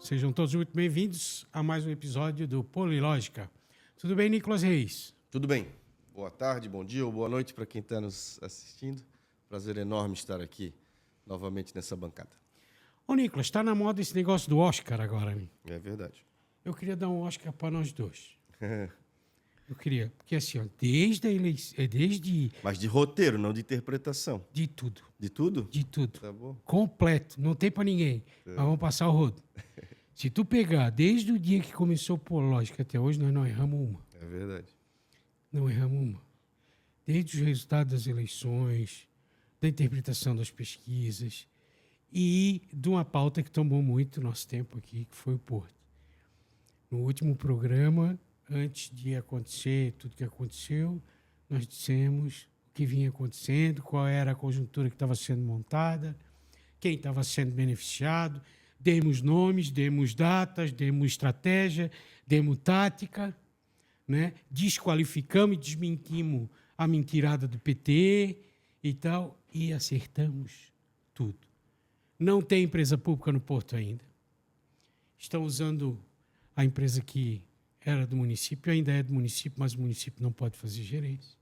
Sejam todos muito bem-vindos a mais um episódio do Polilógica. Tudo bem, Nicolas Reis? Tudo bem. Boa tarde, bom dia ou boa noite para quem está nos assistindo. Prazer enorme estar aqui novamente nessa bancada. Ô, Nicolas, está na moda esse negócio do Oscar agora, né? É verdade. Eu queria dar um Oscar para nós dois. Eu queria, porque assim, ó, desde a eleição, Mas de roteiro, não de interpretação. de tudo, De tudo? de tudo. Tá bom. Completo, não tem para ninguém. Mas vamos passar o rodo. Se tu pegar desde o dia que começou o Polilógica até hoje, nós não erramos uma. É verdade. Não erramos uma. Desde os resultados das eleições, da interpretação das pesquisas e de uma pauta que tomou muito nosso tempo aqui, que foi o Porto. No último programa, antes de acontecer tudo que aconteceu, nós dissemos o que vinha acontecendo, qual era a conjuntura que estava sendo montada, quem estava sendo beneficiado, demos nomes, demos datas, demos estratégia, demos tática, né? Desqualificamos e desmentimos a mentirada do PT e tal, e acertamos tudo. Não tem empresa pública no Porto ainda. Estão usando a empresa que era do município, ainda é do município, mas o município não pode fazer gerência.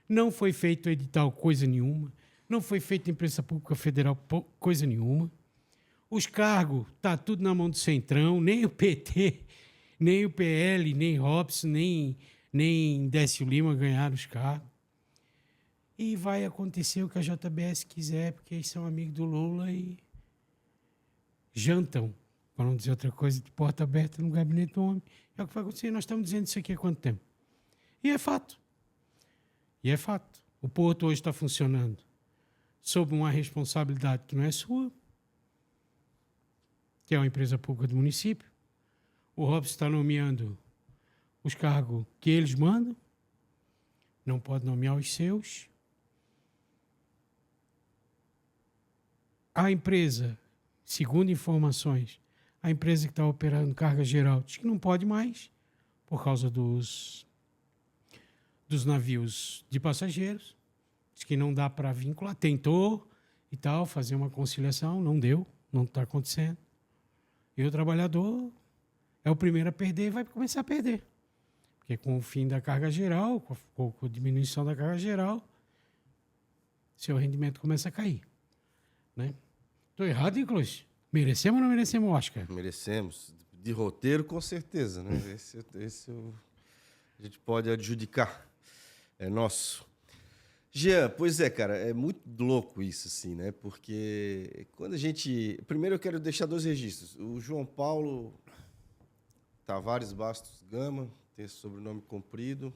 Não foi feito edital coisa nenhuma. Não foi feita empresa pública federal coisa nenhuma. Os cargos, tá tudo na mão do Centrão, nem o PT, nem o PL, nem Robson, nem Décio Lima ganharam os cargos. E vai acontecer o que a JBS quiser, porque eles são amigos do Lula e jantam, para não dizer outra coisa, de porta aberta no gabinete do homem. É o que vai acontecer. Nós estamos dizendo isso aqui há quanto tempo? E é fato. E é fato. O Porto hoje está funcionando sob uma responsabilidade que não é sua, que é uma empresa pública do município. O Robson está nomeando os cargos que eles mandam, não pode nomear os seus. A empresa, segundo informações, a empresa que está operando carga geral diz que não pode mais, por causa dos navios de passageiros. Diz que não dá para vincular. Tentou e tal, fazer uma conciliação, não deu, não está acontecendo. E o trabalhador é o primeiro a perder e vai começar a perder. Porque com o fim da carga geral, com a diminuição da carga geral, seu rendimento começa a cair. Né? Estou errado, Nicolas? Merecemos ou não merecemos o Oscar? Merecemos. De roteiro, com certeza, né? A gente pode adjudicar. É nosso. Jean, pois é, cara, é muito louco isso, assim, né? Porque quando a gente... Primeiro eu quero deixar dois registros. O João Paulo Tavares Bastos Gama, tem esse sobrenome comprido,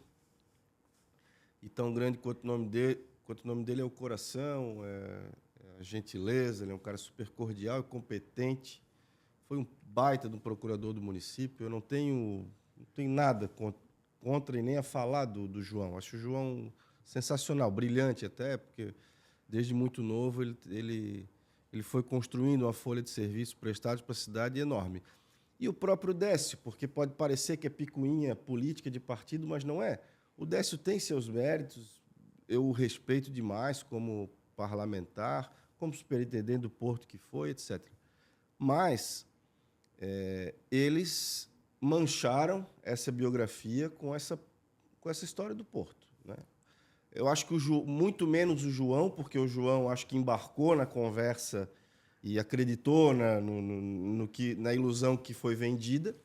e tão grande quanto o nome dele é o coração, é a gentileza, ele é um cara super cordial e competente. Foi um baita de um procurador do município. Eu não tenho nada contra e nem a falar do João. Acho o João sensacional, brilhante até, porque desde muito novo ele foi construindo uma folha de serviço prestado para a cidade enorme. E o próprio Décio, porque pode parecer que é picuinha política de partido, mas não é. O Décio tem seus méritos, eu o respeito demais como parlamentar, como superintendente do Porto que foi, etc. Mas eles mancharam essa biografia com essa história do Porto, né? Eu acho que muito menos o João, porque o João acho que embarcou na conversa e acreditou na ilusão que foi vendida.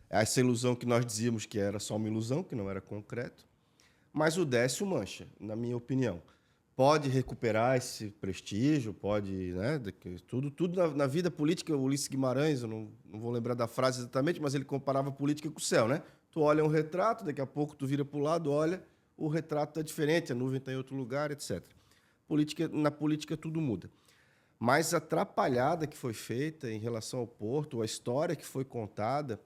Essa ilusão que nós dizíamos que era só uma ilusão, que não era concreto. Mas o Décio mancha, na minha opinião. Pode recuperar esse prestígio, pode, né? Tudo na vida política. O Ulisses Guimarães, eu não vou lembrar da frase exatamente, mas ele comparava a política com o céu, né? Tu olha um retrato, daqui a pouco tu vira para o lado, olha, o retrato está diferente, a nuvem está em outro lugar, etc. Na política tudo muda. Mas a atrapalhada que foi feita em relação ao Porto, a história que foi contada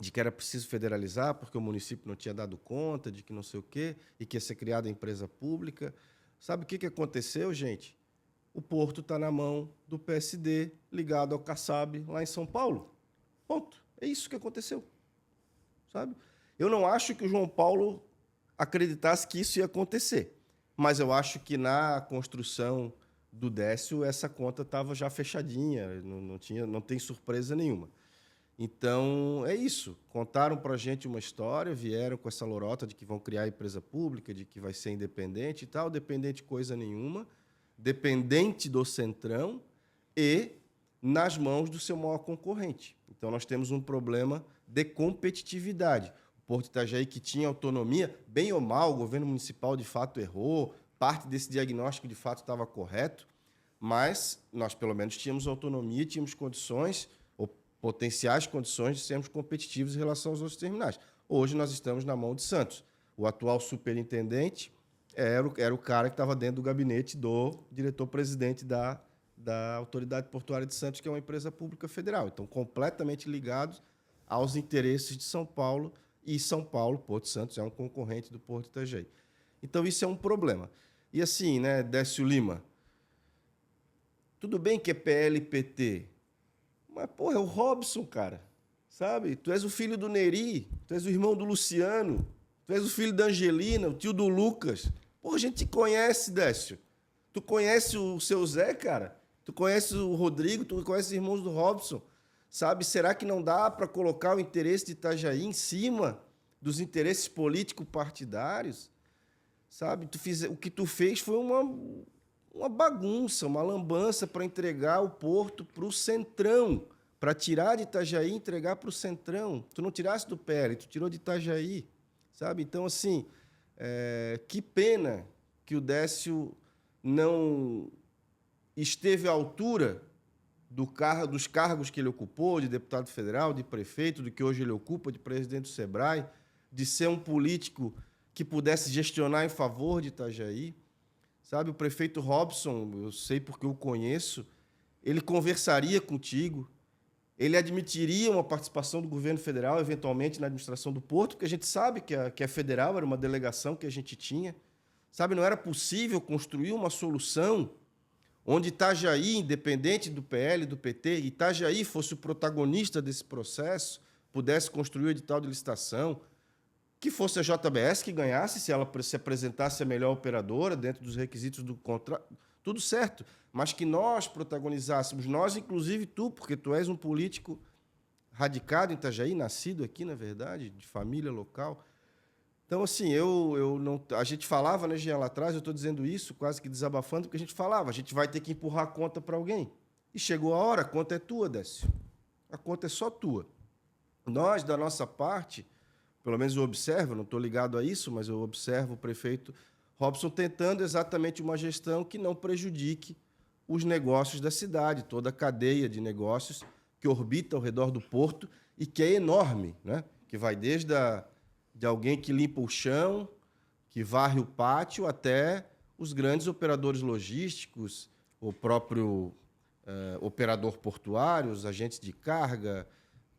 de que era preciso federalizar porque o município não tinha dado conta, de que não sei o quê, e que ia ser criada a empresa pública. Sabe o que aconteceu, gente? O Porto está na mão do PSD, ligado ao Kassab, lá em São Paulo. Ponto. É isso que aconteceu. Sabe? Eu não acho que o João Paulo acreditasse que isso ia acontecer, mas eu acho que na construção do Décio, essa conta estava já fechadinha, não tem surpresa nenhuma. Então, é isso. Contaram para a gente uma história, vieram com essa lorota de que vão criar empresa pública, de que vai ser independente e tal, dependente coisa nenhuma, dependente do Centrão e nas mãos do seu maior concorrente. Então, nós temos um problema de competitividade. O Porto Itajaí, que tinha autonomia, bem ou mal, o governo municipal de fato errou, parte desse diagnóstico de fato estava correto, mas nós, pelo menos, tínhamos autonomia, tínhamos condições, ou potenciais condições, de sermos competitivos em relação aos outros terminais. Hoje, nós estamos na mão de Santos. O atual superintendente era o cara que estava dentro do gabinete do diretor-presidente da Autoridade Portuária de Santos, que é uma empresa pública federal. Então, completamente ligados aos interesses de São Paulo, e São Paulo, Porto Santos, é um concorrente do Porto Itajaí. Então, isso é um problema. E assim, né, Décio Lima, tudo bem que é PL e PT, mas, porra, é o Robson, cara, sabe? Tu és o filho do Neri, tu és o irmão do Luciano, tu és o filho da Angelina, o tio do Lucas. Porra, a gente te conhece, Décio. Tu conhece o seu Zé, cara? Tu conhece o Rodrigo, tu conhece os irmãos do Robson, sabe? Será que não dá para colocar o interesse de Itajaí em cima dos interesses político-partidários? Sabe? O que tu fez foi uma bagunça, uma lambança para entregar o Porto para o Centrão, para tirar de Itajaí e entregar para o Centrão. Tu não tirasse do PL, tu tirou de Itajaí, sabe? Então, assim, que pena que o Décio não esteve à altura dos cargos que ele ocupou, de deputado federal, de prefeito, do que hoje ele ocupa, de presidente do SEBRAE, de ser um político que pudesse gestionar em favor de Itajaí. Sabe, o prefeito Robson, eu sei porque eu o conheço, ele conversaria contigo, ele admitiria uma participação do governo federal, eventualmente, na administração do Porto, porque a gente sabe que é federal, era uma delegação que a gente tinha. Sabe, não era possível construir uma solução onde Itajaí, independente do PL, do PT, Itajaí fosse o protagonista desse processo, pudesse construir o edital de licitação, que fosse a JBS que ganhasse, se ela se apresentasse a melhor operadora dentro dos requisitos do contrato, tudo certo, mas que nós protagonizássemos, nós, inclusive tu, porque tu és um político radicado em Itajaí, nascido aqui, na verdade, de família local. Então, assim, a gente falava, né, Jean, lá atrás, eu estou dizendo isso, quase que desabafando, porque a gente falava, a gente vai ter que empurrar a conta para alguém. E chegou a hora, a conta é tua, Décio. A conta é só tua. Nós, da nossa parte, pelo menos eu observo, não estou ligado a isso, mas eu observo o prefeito Robson tentando exatamente uma gestão que não prejudique os negócios da cidade, toda a cadeia de negócios que orbita ao redor do porto e que é enorme, né? Que vai desde de alguém que limpa o chão, que varre o pátio, até os grandes operadores logísticos, o próprio operador portuário, os agentes de carga,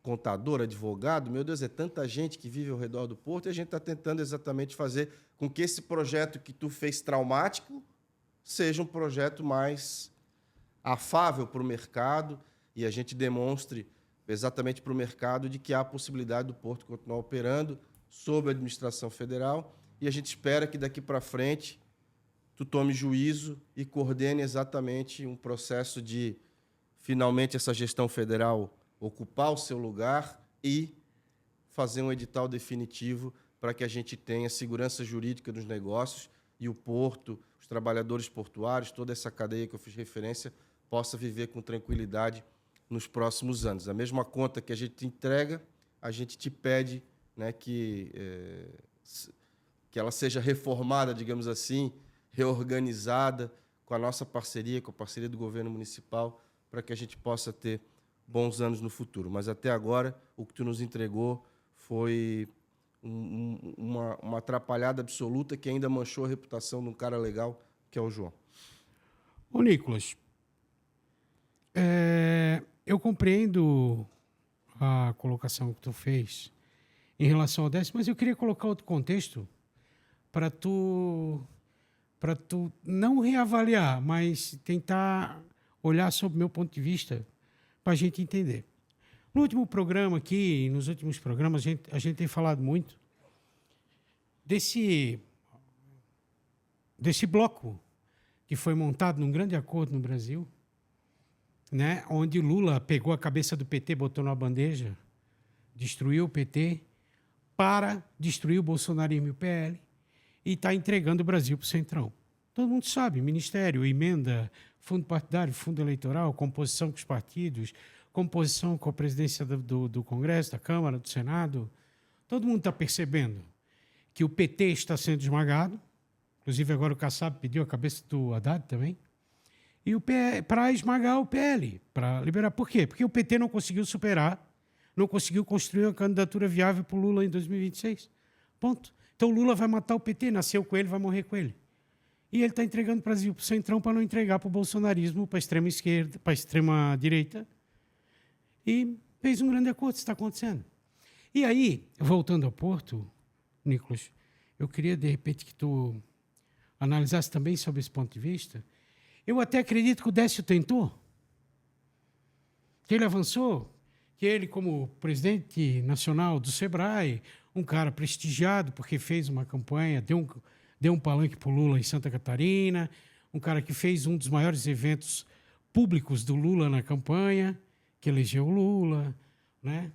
contador, advogado. Meu Deus, é tanta gente que vive ao redor do porto e a gente está tentando exatamente fazer com que esse projeto que tu fez traumático seja um projeto mais afável para o mercado e a gente demonstre exatamente para o mercado de que há a possibilidade do porto continuar operando sob a administração federal, e a gente espera que daqui para frente tu tome juízo e coordene exatamente um processo de, finalmente, essa gestão federal ocupar o seu lugar e fazer um edital definitivo para que a gente tenha segurança jurídica dos negócios e o porto, os trabalhadores portuários, toda essa cadeia que eu fiz referência, possa viver com tranquilidade nos próximos anos. A mesma conta que a gente te entrega, a gente te pede, né, que ela seja reformada, digamos assim, reorganizada com a nossa parceria, com a parceria do governo municipal, para que a gente possa ter bons anos no futuro. Mas, até agora, o que tu nos entregou foi uma atrapalhada absoluta que ainda manchou a reputação de um cara legal, que é o João. Ô, Nicolas, eu compreendo a colocação que tu fez em relação ao Décio, mas eu queria colocar outro contexto para tu não reavaliar, mas tentar olhar sob o meu ponto de vista para a gente entender. No último programa aqui, nos últimos programas, a gente tem falado muito desse bloco que foi montado num grande acordo no Brasil, né, onde Lula pegou a cabeça do PT, botou na bandeja, destruiu o PT para destruir o bolsonarismo e o PL e está entregando o Brasil para o Centrão. Todo mundo sabe, ministério, emenda, fundo partidário, fundo eleitoral, composição com os partidos, composição com a presidência do Congresso, da Câmara, do Senado. Todo mundo está percebendo que o PT está sendo esmagado, inclusive agora o Kassab pediu a cabeça do Haddad também, e para esmagar o PL, para liberar. Por quê? Porque o PT não conseguiu superar, não conseguiu construir uma candidatura viável para o Lula em 2026. Ponto. Então o Lula vai matar o PT, nasceu com ele, vai morrer com ele. E ele está entregando o Brasil para o Centrão para não entregar para o bolsonarismo, para a extrema esquerda, para a extrema direita. E fez um grande acordo, isso está acontecendo. E aí, voltando ao Porto, Nicolas, eu queria, de repente, que tu analisasse também sobre esse ponto de vista. Eu até acredito que o Décio tentou, que ele avançou, que ele, como presidente nacional do SEBRAE, um cara prestigiado, porque fez uma campanha, deu um palanque para o Lula em Santa Catarina, um cara que fez um dos maiores eventos públicos do Lula na campanha, que elegeu o Lula, né?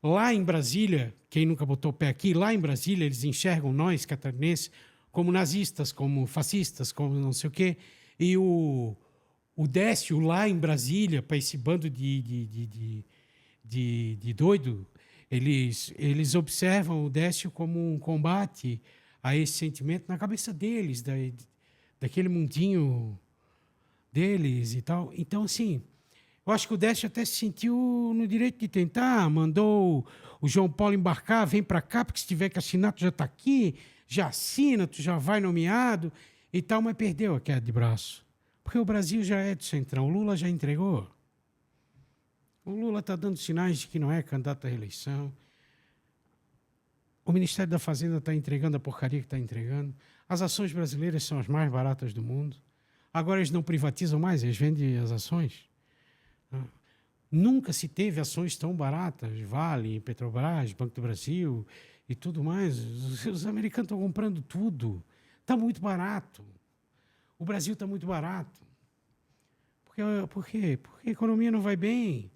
Lá em Brasília, quem nunca botou o pé aqui, lá em Brasília eles enxergam nós, catarinenses, como nazistas, como fascistas, como não sei o quê. E o Décio, lá em Brasília, para esse bando de doido, eles observam o Décio como um combate a esse sentimento na cabeça deles, daquele mundinho deles e tal. Então, assim, eu acho que o Décio até se sentiu no direito de tentar, mandou o João Paulo embarcar, vem para cá, porque se tiver que assinar, tu já está aqui, já assina, tu já vai nomeado e tal, mas perdeu a queda de braço. Porque o Brasil já é do Centrão, o Lula já entregou. O Lula está dando sinais de que não é candidato à reeleição. O Ministério da Fazenda está entregando a porcaria que está entregando. As ações brasileiras são as mais baratas do mundo. Agora eles não privatizam mais, eles vendem as ações. Nunca se teve ações tão baratas, Vale, Petrobras, Banco do Brasil e tudo mais. Os americanos estão comprando tudo. Está muito barato. O Brasil está muito barato. Por quê? Porque a economia não vai bem.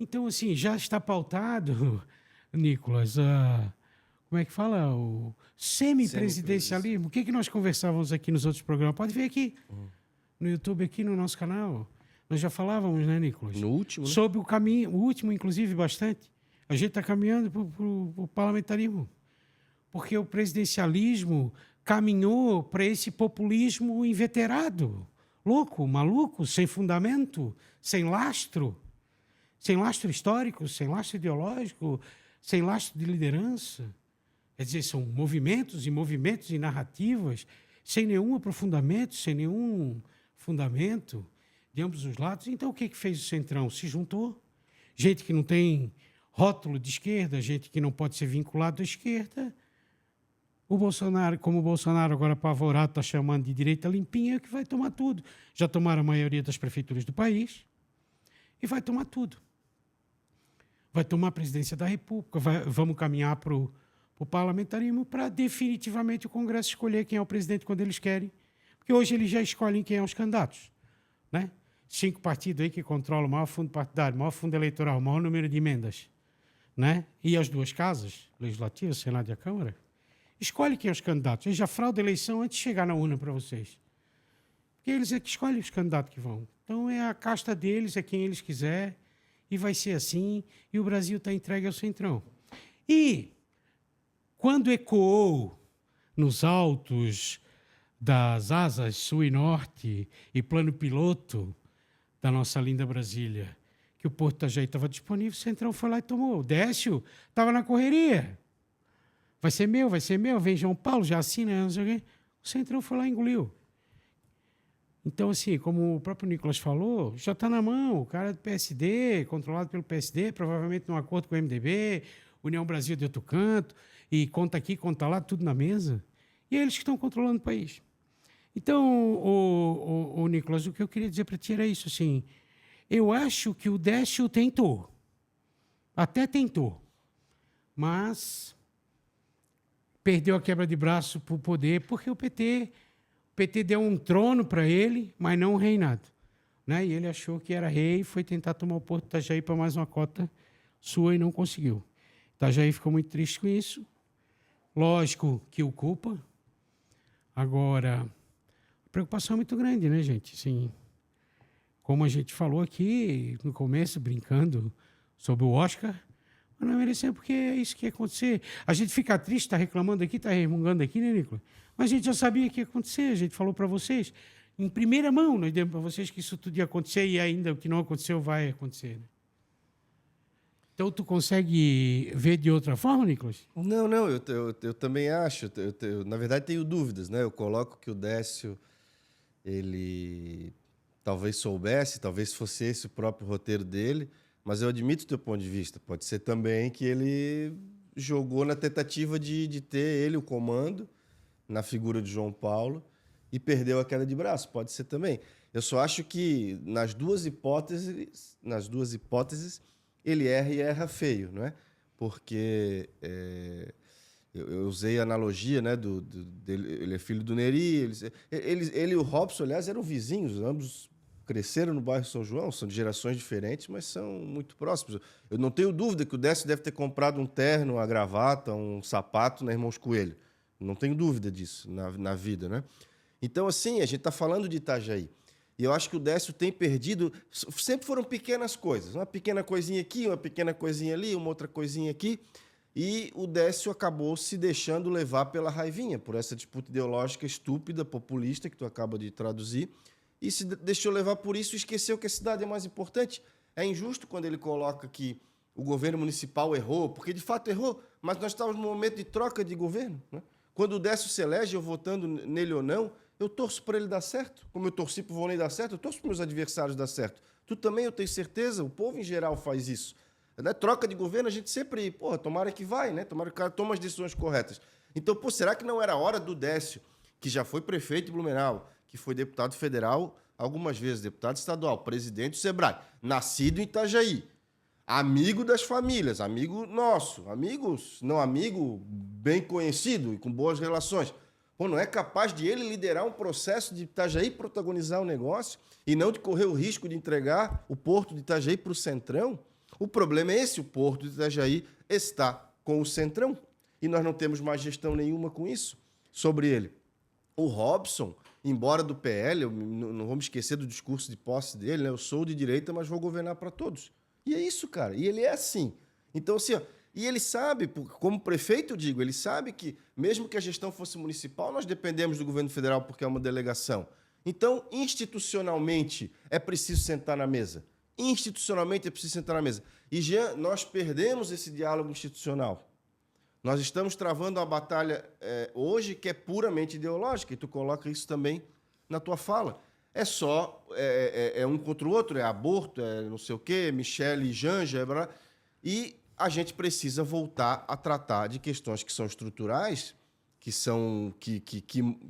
Então, assim, já está pautado, Nicolas, como é que fala? O semipresidencialismo. O que nós conversávamos aqui nos outros programas? Pode ver aqui, no YouTube, aqui no nosso canal. Nós já falávamos, né, Nicolas? No último, né? Sobre o caminho, o último, inclusive, bastante. A gente está caminhando para o parlamentarismo. Porque o presidencialismo caminhou para esse populismo inveterado, louco, maluco, sem fundamento, sem lastro histórico, sem lastro ideológico, sem lastro de liderança. Quer dizer, são movimentos e narrativas sem nenhum aprofundamento, sem nenhum fundamento de ambos os lados. Então, o que fez o Centrão? Se juntou. Gente que não tem rótulo de esquerda, gente que não pode ser vinculado à esquerda. O Bolsonaro, como o Bolsonaro agora apavorado está chamando de direita limpinha, é que vai tomar tudo. Já tomaram a maioria das prefeituras do país e vai tomar tudo. Vai tomar a presidência da República, vamos caminhar para o parlamentarismo para definitivamente o Congresso escolher quem é o presidente quando eles querem. Porque hoje eles já escolhem quem são os candidatos, né? 5 partidos aí que controlam o maior fundo partidário, o maior fundo eleitoral, o maior número de emendas, né? E as 2 casas, Legislativa, Senado e a Câmara, escolhe quem são os candidatos. Eles já fraudam a eleição antes de chegar na urna para vocês. Porque eles é que escolhem os candidatos que vão. Então é a casta deles, é quem eles quiserem. E vai ser assim, e o Brasil está entregue ao Centrão. E, quando ecoou nos altos das asas sul e norte e plano piloto da nossa linda Brasília, que o Porto Itajaí estava disponível, o Centrão foi lá e tomou. O Décio estava na correria. Vai ser meu, vem João Paulo, já assina, não sei o quê. O Centrão foi lá e engoliu. Então, assim, como o próprio Nicolas falou, já está na mão. O cara é do PSD, controlado pelo PSD, provavelmente num acordo com o MDB, União Brasil de outro canto, e conta aqui, conta lá, tudo na mesa. E é eles que estão controlando o país. Então, o Nicolas, o que eu queria dizer para ti era isso, assim, eu acho que o Décio tentou, até tentou, mas perdeu a quebra de braço para o poder, porque o PT PT deu um trono para ele, mas não um reinado. Né? E ele achou que era rei e foi tentar tomar o Porto de Itajaí para mais uma cota sua e não conseguiu. Itajaí ficou muito triste com isso. Lógico que o culpa. Agora, a preocupação é muito grande, né, gente? Assim, como a gente falou aqui no começo, brincando sobre o Oscar, mas não mereceu porque é isso que ia acontecer. A gente fica triste, está reclamando aqui, está resmungando aqui, né, Nicolas? Mas a gente já sabia que ia acontecer, a gente falou para vocês. Em primeira mão, nós demos para vocês que isso tudo ia acontecer e ainda o que não aconteceu vai acontecer. Né? Então, tu consegue ver de outra forma, Nicolas? Não, eu também acho. Na verdade, tenho dúvidas, né? Eu coloco que o Décio, ele talvez soubesse, talvez fosse esse o próprio roteiro dele, mas eu admito o teu ponto de vista. Pode ser também que ele jogou na tentativa de ter ele o comando na figura de João Paulo e perdeu a queda de braço. Pode ser também. Eu só acho que nas duas hipóteses, ele erra e erra feio, não é? Porque eu usei a analogia, né, dele, ele é filho do Neri, ele e o Robson, aliás, eram vizinhos, ambos cresceram no bairro São João, são de gerações diferentes, mas são muito próximos. Eu não tenho dúvida que o Décio deve ter comprado um terno, uma gravata, um sapato na Irmãos Coelho. Não tenho dúvida disso na vida, né? Então, assim, a gente está falando de Itajaí. E eu acho que o Décio tem perdido... Sempre foram pequenas coisas. Uma pequena coisinha aqui, uma pequena coisinha ali, uma outra coisinha aqui. E o Décio acabou se deixando levar pela raivinha, por essa disputa ideológica estúpida, populista, que tu acaba de traduzir. E se deixou levar por isso e esqueceu que a cidade é mais importante. É injusto quando ele coloca que o governo municipal errou, porque de fato errou, mas nós estávamos num momento de troca de governo, né? Quando o Décio se elege, eu votando nele ou não, eu torço para ele dar certo. Como eu torci para o Volney dar certo, eu torço para os meus adversários dar certo. Tu também, eu tenho certeza, o povo em geral faz isso. Né? Troca de governo, a gente sempre, tomara que vai, né? Tomara que o cara tome as decisões corretas. Então, será que não era hora do Décio, que já foi prefeito de Blumenau, que foi deputado federal algumas vezes, deputado estadual, presidente do Sebrae, nascido em Itajaí, amigo das famílias, amigo nosso, não amigo bem conhecido e com boas relações. Não é capaz de ele liderar um processo de Itajaí protagonizar o negócio e não de correr o risco de entregar o Porto de Itajaí para o Centrão? O problema é esse, o Porto de Itajaí está com o Centrão e nós não temos mais gestão nenhuma com isso sobre ele. O Robson, embora do PL, eu não vou me esquecer do discurso de posse dele, né? Eu sou de direita, mas vou governar para todos. E é isso, cara. E ele é assim. Então, assim, e ele sabe, como prefeito, eu digo, ele sabe que, mesmo que a gestão fosse municipal, nós dependemos do governo federal porque é uma delegação. Então, institucionalmente, é preciso sentar na mesa. Institucionalmente, é preciso sentar na mesa. E, Jean, nós perdemos esse diálogo institucional. Nós estamos travando uma batalha hoje que é puramente ideológica, e tu coloca isso também na tua fala. É só um contra o outro, é aborto, é não sei o quê, Michele e Janja, e a gente precisa voltar a tratar de questões que são estruturais,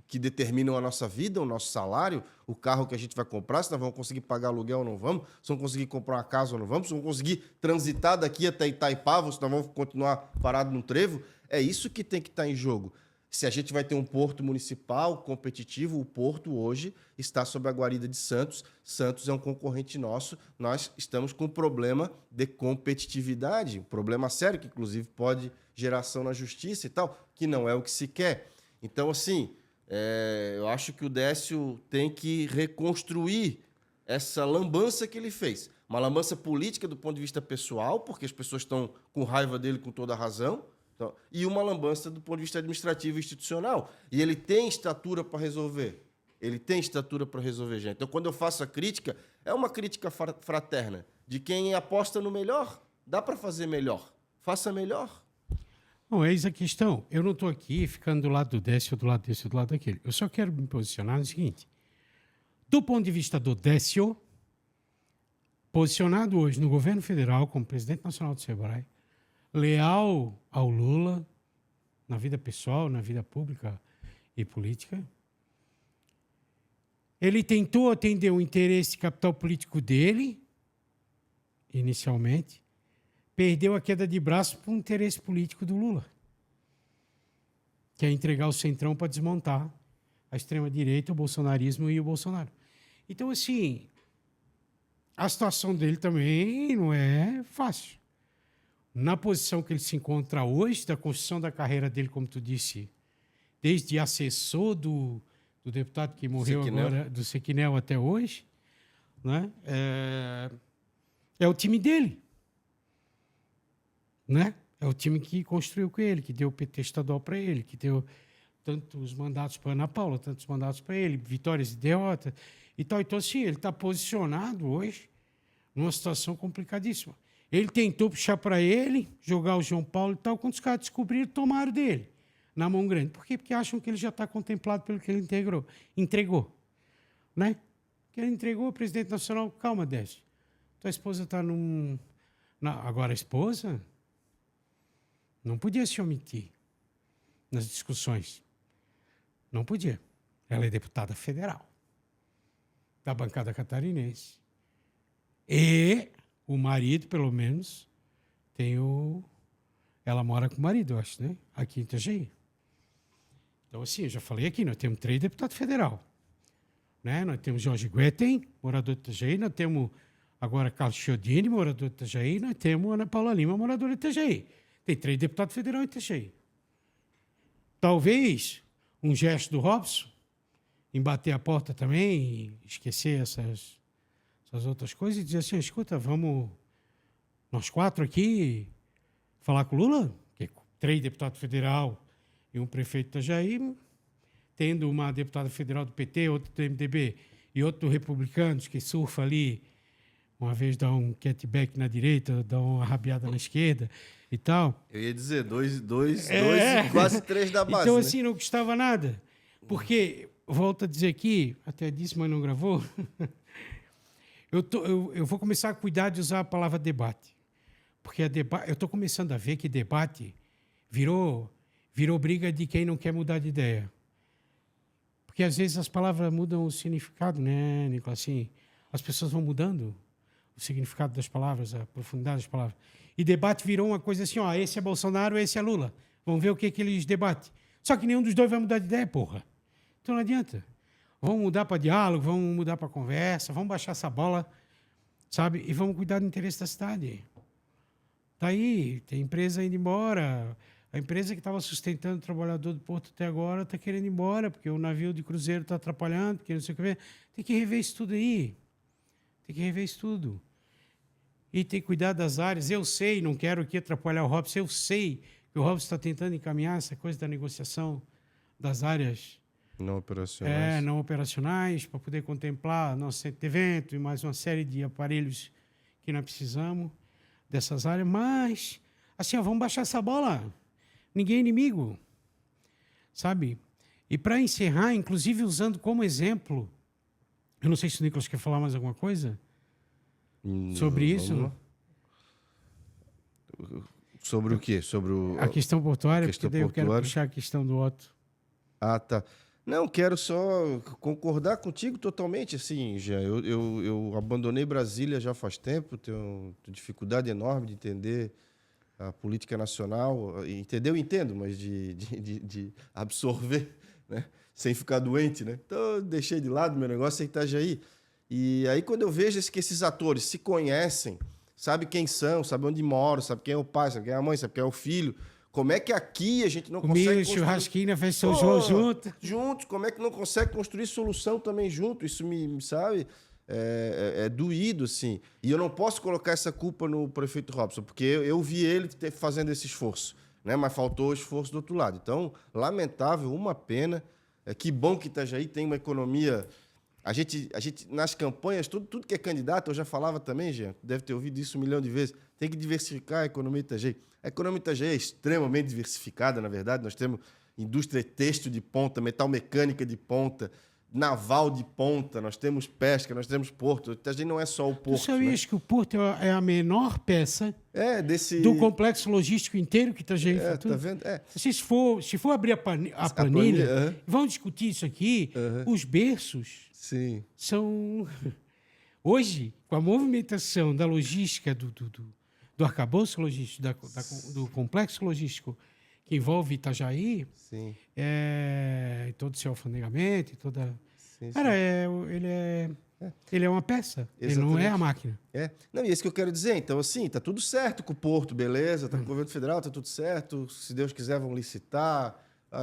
que determinam a nossa vida, o nosso salário, o carro que a gente vai comprar, se nós vamos conseguir pagar aluguel ou não vamos, se vamos conseguir comprar uma casa ou não vamos, se vamos conseguir transitar daqui até Itaipava, se nós vamos continuar parado no trevo. É isso que tem que estar em jogo. Se a gente vai ter um porto municipal competitivo, o porto hoje está sob a guarida de Santos. Santos é um concorrente nosso. Nós estamos com um problema de competitividade, um problema sério, que inclusive pode gerar ação na justiça e tal, que não é o que se quer. Então, assim, eu acho que o Décio tem que reconstruir essa lambança que ele fez. Uma lambança política do ponto de vista pessoal, porque as pessoas estão com raiva dele com toda a razão, então, e uma lambança do ponto de vista administrativo e institucional. E ele tem estatura para resolver. Ele tem estatura para resolver, gente. Então, quando eu faço a crítica, é uma crítica fraterna, de quem aposta no melhor. Dá para fazer melhor. Faça melhor. Bom, eis a questão. Eu não estou aqui ficando do lado do Décio, do lado desse, do lado daquele. Eu só quero me posicionar no seguinte. Do ponto de vista do Décio, posicionado hoje no governo federal como presidente nacional do Sebrae, leal ao Lula, na vida pessoal, na vida pública e política. Ele tentou atender o interesse capital político dele, inicialmente, perdeu a queda de braço para o interesse político do Lula, que é entregar o Centrão para desmontar a extrema-direita, o bolsonarismo e o Bolsonaro. Então, assim, a situação dele também não é fácil. Na posição que ele se encontra hoje, da construção da carreira dele, como tu disse, desde assessor do deputado que morreu Sequinel. agora, do Sequinel até hoje, né? É o time dele. Né? É o time que construiu com ele, que deu o PT estadual para ele, que deu tantos mandatos para Ana Paula, tantos mandatos para ele, vitórias e derrotas e tal. Então, assim, ele está posicionado hoje numa situação complicadíssima. Ele tentou puxar para ele, jogar o João Paulo e tal, quando os caras descobriram, tomaram dele na mão grande. Por quê? Porque acham que ele já está contemplado pelo que ele entregou. Né? Que ele entregou o presidente nacional. Calma, Décio. Tua esposa está num... Agora, a esposa não podia se omitir nas discussões. Não podia. Ela é deputada federal da bancada catarinense. E o marido, pelo menos, tem o... Ela mora com o marido, eu acho, né? Aqui em Itajaí. Então, assim, eu já falei aqui, nós temos 3 deputados federal. Né? Nós temos Jorge Guetem, morador de Itajaí, nós temos agora Carlos Chiodini, morador de Itajaí, nós temos Ana Paula Lima, moradora de Itajaí. Tem 3 deputados federais em Itajaí. Talvez um gesto do Robson em bater a porta também e esquecer essas outras coisas e dizer assim, escuta, vamos nós 4 aqui falar com o Lula, que é 3 deputados federal e um prefeito de Itajaí, tendo uma deputada federal do PT, outro do MDB e outro do Republicanos, que surfa ali, uma vez dá um catback na direita, dá uma rabiada na esquerda e tal. Eu ia dizer, dois e quase 3 da base. Então, né? assim, não custava nada. Porque, volto a dizer aqui, até disse, mas não gravou, eu vou começar a cuidar de usar a palavra debate. Porque eu estou começando a ver que debate virou briga de quem não quer mudar de ideia. Porque, às vezes, as palavras mudam o significado, né, Nicolas? Assim, as pessoas vão mudando o significado das palavras, a profundidade das palavras. E debate virou uma coisa assim, ó, esse é Bolsonaro, esse é Lula. Vamos ver o que eles debatem. Só que nenhum dos dois vai mudar de ideia, porra. Então não adianta. Vamos mudar para diálogo, vamos mudar para conversa, vamos baixar essa bola, sabe? E vamos cuidar do interesse da cidade. Tá aí, tem empresa indo embora. A empresa que estava sustentando o trabalhador do porto até agora está querendo ir embora, porque o navio de cruzeiro está atrapalhando, porque não sei o que. Tem que rever isso tudo aí. Tem que rever isso tudo. E tem que cuidar das áreas. Eu sei, não quero aqui atrapalhar o Robson, eu sei que o Robson está tentando encaminhar essa coisa da negociação das áreas não operacionais, para poder contemplar nosso centro de evento e mais uma série de aparelhos que nós precisamos dessas áreas. Mas, assim, ó, vamos baixar essa bola. Ninguém é inimigo, sabe? E para encerrar, inclusive usando como exemplo, eu não sei se o Nicolas quer falar mais alguma coisa sobre isso. Sobre o quê? Sobre a questão portuária, questão porque daí portuária. eu quero puxar a questão do Otto. Ah, tá. Não, quero só concordar contigo totalmente, assim, já. Eu abandonei Brasília já faz tempo, tenho dificuldade enorme de entender a política nacional. Entender eu entendo, mas de absorver, né? Sem ficar doente, né? Então, eu deixei de lado, meu negócio é Itajaí. E aí, quando eu vejo que esses atores se conhecem, sabe quem são, sabe onde moram, sabe quem é o pai, sabe quem é a mãe, sabe quem é o filho, como é que aqui a gente não consegue Comigo, churrasquinho na festa São João juntos, como é que não consegue construir solução também junto? Isso sabe, é doído, assim. E eu não posso colocar essa culpa no prefeito Robson, porque eu vi ele fazendo esse esforço, né? Mas faltou o esforço do outro lado. Então, lamentável, uma pena. Que bom que Itajaí tem uma economia... A gente nas campanhas, tudo que é candidato, eu já falava também, Jean, deve ter ouvido isso 1 milhão de vezes, tem que diversificar a economia de Itajaí. A economia de Itajaí é extremamente diversificada, na verdade. Nós temos indústria têxtil de ponta, metal mecânica de ponta, naval de ponta, nós temos pesca, nós temos porto. Itajaí não é só o porto. Tu sabias que o porto é a menor peça do complexo logístico inteiro que Itajaí fatura? Tá vendo? Se for abrir a planilha, vamos discutir isso aqui, os berços são... Hoje, com a movimentação da logística do arcabouço logístico, do complexo logístico que envolve Itajaí, Sim. todo o seu alfandegamento e toda... Sim, Cara, sim. ele é uma peça, ele não é a máquina. Não, e é isso que eu quero dizer. Então, assim, tá tudo certo com o Porto, beleza? Tá com o governo federal, tá tudo certo. Se Deus quiser, vão licitar,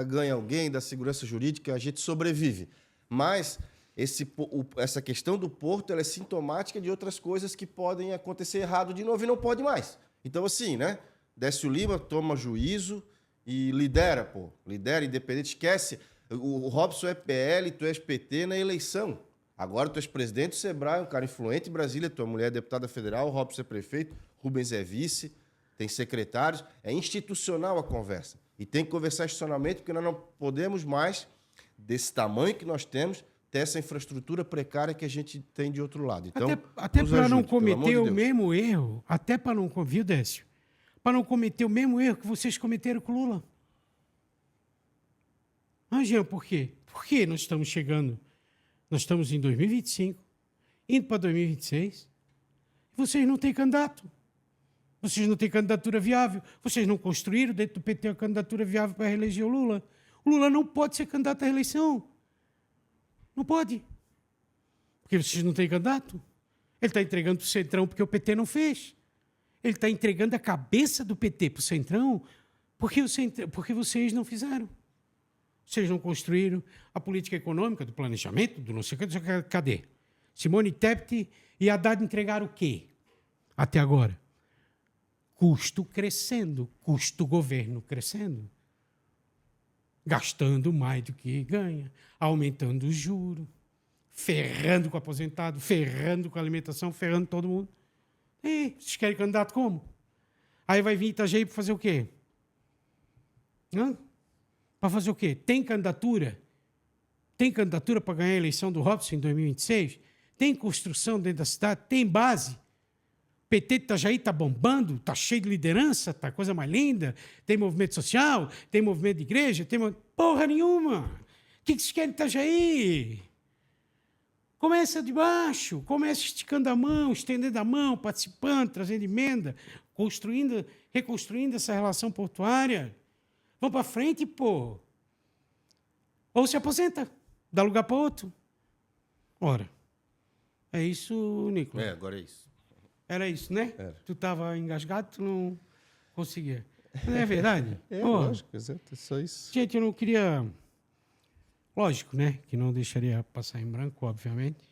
ganha alguém da segurança jurídica, a gente sobrevive. Mas essa questão do Porto, ela é sintomática de outras coisas que podem acontecer errado de novo e não pode mais. Então, assim, né? Décio Lima toma juízo e lidera, pô. Lidera, independente, esquece. O Robson é PL, tu és PT na eleição. Agora tu és presidente do Sebrae, um cara influente em Brasília, tua mulher é deputada federal, o Robson é prefeito, Rubens é vice, tem secretários. É institucional a conversa. E tem que conversar institucionalmente, porque nós não podemos mais, desse tamanho que nós temos, ter essa infraestrutura precária que a gente tem de outro lado. Então, até para não cometer o Deus. mesmo erro, até para não, viu, Décio? Para não cometer o mesmo erro que vocês cometeram com o Lula. Ah, Jean, por quê? Por que nós estamos chegando? Nós estamos em 2025, indo para 2026, e vocês não têm candidato. Vocês não têm candidatura viável. Vocês não construíram dentro do PT a candidatura viável para reeleger o Lula. O Lula não pode ser candidato à reeleição. Não pode. Porque vocês não têm candidato. Ele está entregando para o Centrão porque o PT não fez. Ele está entregando a cabeça do PT para o Centrão porque vocês não fizeram. Vocês não construíram a política econômica, do planejamento, do não sei o que. Cadê? Simone Tebet e Haddad entregaram o quê? Até agora. Custo crescendo, custo governo crescendo. Gastando mais do que ganha, aumentando o juro, ferrando com o aposentado, ferrando com a alimentação, ferrando todo mundo. E vocês querem candidato como? Aí vai vir Itajaí para fazer o quê? Para fazer o quê? Tem candidatura? Tem candidatura para ganhar a eleição do Robson em 2026? Tem construção dentro da cidade? Tem base? O PT de Itajaí está bombando, está cheio de liderança, está coisa mais linda, tem movimento social, tem movimento de igreja, porra nenhuma. O que vocês querem de Itajaí? Começa de baixo, começa esticando a mão, estendendo a mão, participando, trazendo emenda, reconstruindo essa relação portuária. Vamos para frente, pô. Ou se aposenta, dá lugar para outro. Ora, é isso, Nicolas. Agora é isso. Era isso, né? Era. Tu estava engasgado, tu não conseguia. Não é verdade? Lógico, exato, é só isso. Gente, eu não queria... Lógico, né? Que não deixaria passar em branco, obviamente.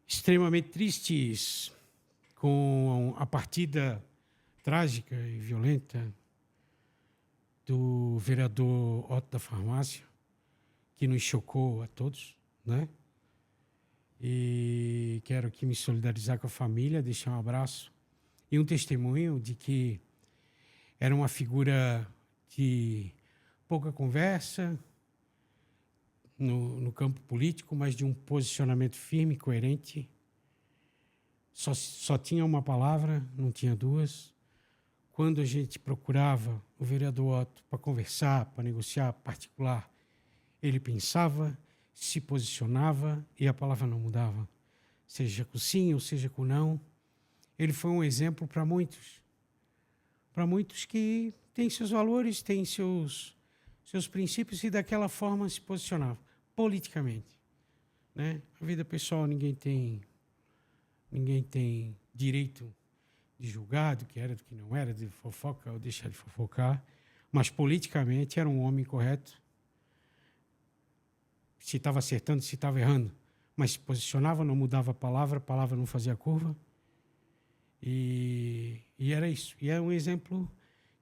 Extremamente tristes com a partida trágica e violenta do vereador Otto da Farmácia, que nos chocou a todos, né? E quero aqui me solidarizar com a família, deixar um abraço e um testemunho de que era uma figura de pouca conversa no campo político, mas de um posicionamento firme, coerente. Só tinha uma palavra, não tinha duas. Quando a gente procurava o vereador Otto para conversar, para negociar particular, ele pensava, se posicionava e a palavra não mudava. Seja com sim ou seja com não. Ele foi um exemplo para muitos. Para muitos que têm seus valores, têm seus princípios e daquela forma se posicionava, politicamente. Né? A vida pessoal ninguém tem direito de julgar do que era, do que não era, de fofoca ou deixar de fofocar, mas politicamente era um homem correto. Se estava acertando, se estava errando, mas se posicionava, não mudava a palavra não fazia curva. E era isso. E é um exemplo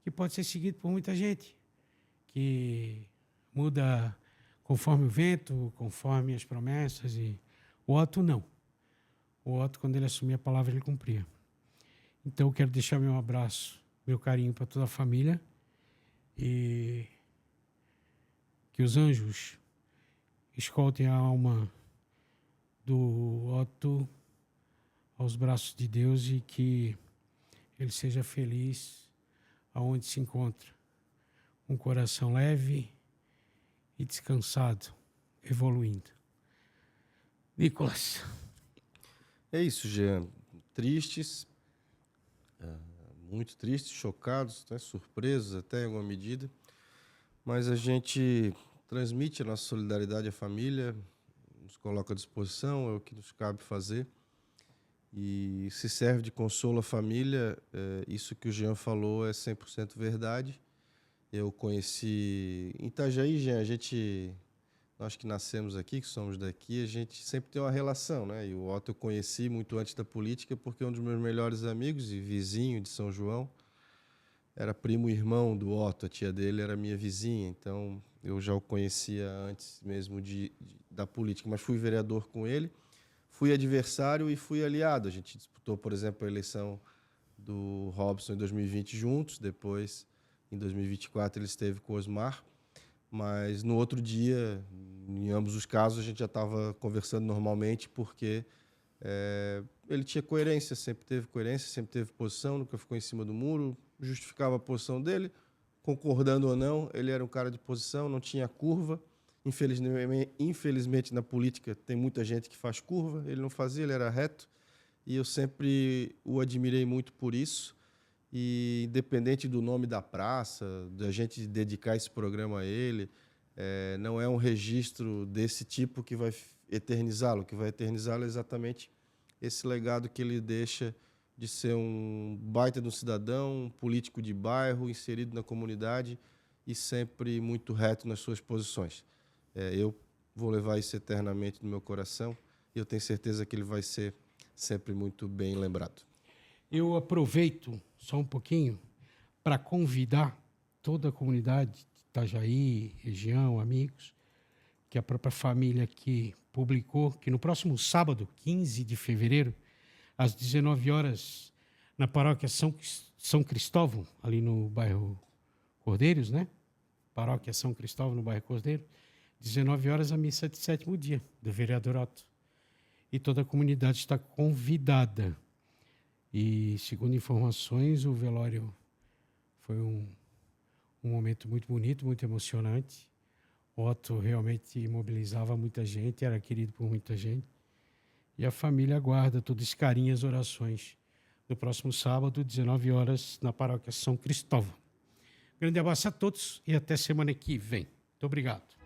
que pode ser seguido por muita gente, que muda conforme o vento, conforme as promessas. E o Otto não. O Otto, quando ele assumia a palavra, ele cumpria. Então, eu quero deixar meu abraço, meu carinho para toda a família e que os anjos escoltem a alma do Otto aos braços de Deus e que ele seja feliz aonde se encontra, com um coração leve e descansado, evoluindo. Nicolas. É isso, Jean. Tristes, muito tristes, chocados, né, surpresos até em alguma medida, mas a gente transmite a nossa solidariedade à família, nos coloca à disposição, é o que nos cabe fazer, e se serve de consolo à família. Isso que o Jean falou é 100% verdade. Eu conheci em Itajaí, Jean, nós que nascemos aqui, que somos daqui, a gente sempre tem uma relação, né? E o Otto eu conheci muito antes da política, porque um dos meus melhores amigos e vizinho de São João era primo irmão do Otto, a tia dele era minha vizinha, então eu já o conhecia antes mesmo da política, mas fui vereador com ele, fui adversário e fui aliado. A gente disputou, por exemplo, a eleição do Robson em 2020 juntos, depois, em 2024, ele esteve com o Osmar, mas no outro dia, em ambos os casos, a gente já estava conversando normalmente, porque ele tinha coerência, sempre teve posição, nunca ficou em cima do muro, justificava a posição dele, concordando ou não, ele era um cara de posição, não tinha curva. Infelizmente, na política, tem muita gente que faz curva, ele não fazia, ele era reto, e eu sempre o admirei muito por isso. E independente do nome da praça, da gente dedicar esse programa a ele, não é um registro desse tipo que vai eternizá-lo. O que vai eternizá-lo é exatamente esse legado que ele deixa de ser um baita de um cidadão, um político de bairro, inserido na comunidade e sempre muito reto nas suas posições. Eu vou levar isso eternamente no meu coração e eu tenho certeza que ele vai ser sempre muito bem lembrado. Eu aproveito só um pouquinho para convidar toda a comunidade de Itajaí, região, amigos, que a própria família aqui publicou, que no próximo sábado, 15 de fevereiro, às 19 horas, na paróquia São Cristóvão, ali no bairro Cordeiros, né? Paróquia São Cristóvão, no bairro Cordeiro, 19 horas, a missa de 7º dia, do vereador Otto. E toda a comunidade está convidada. E, segundo informações, o velório foi um momento muito bonito, muito emocionante. Otto realmente mobilizava muita gente, era querido por muita gente. E a família aguarda todo esse carinho e as orações no próximo sábado, 19 horas, na paróquia São Cristóvão. Grande abraço a todos e até semana que vem. Muito obrigado.